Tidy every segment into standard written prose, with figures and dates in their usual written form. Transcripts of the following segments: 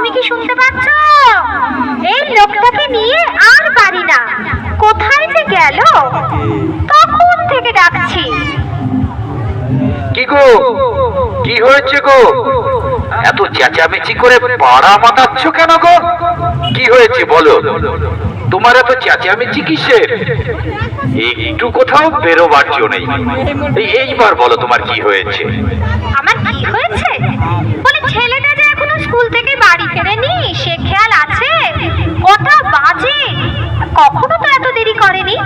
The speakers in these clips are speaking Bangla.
তুমি কি শুনতে পাচ্ছ? এই লোকটাকে নিয়ে আর পারি না। কোথায় যে গেল? তখন থেকে ডাকছি। কি গো, কি হয়েছে গো? এত চেঁচামেচি করে পাড়া মাতাচ্ছ কেন গো? কি হয়েছে বলো? তোমার এত চেঁচামেচি কিসের? একটু কোথাও বেরোবার জো নেই। এইবার বলো তোমার কি হয়েছে? আমার কি হয়েছে? বলে ছেলেটা যে এখনো স্কুল থেকে বাড়ি ফেরেনি, সে খেয়াল আছে? কটা বাজে? কখনো তো এত দেরি করেনি।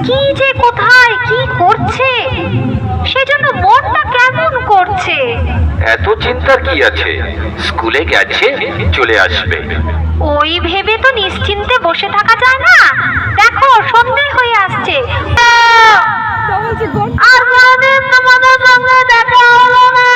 কি যে কোথায় কি করছে, সেজন্য মনটা কেমন করছে। এত চিন্তার কি আছে? স্কুলে গেছে, চলে আসবে। ওই ভেবে তো নিশ্চিন্তে বসে থাকা যায় না। দেখো সন্ধে হয়ে আসছে। আর কোনোদিন তোমাদের সঙ্গে দেখা হলো না।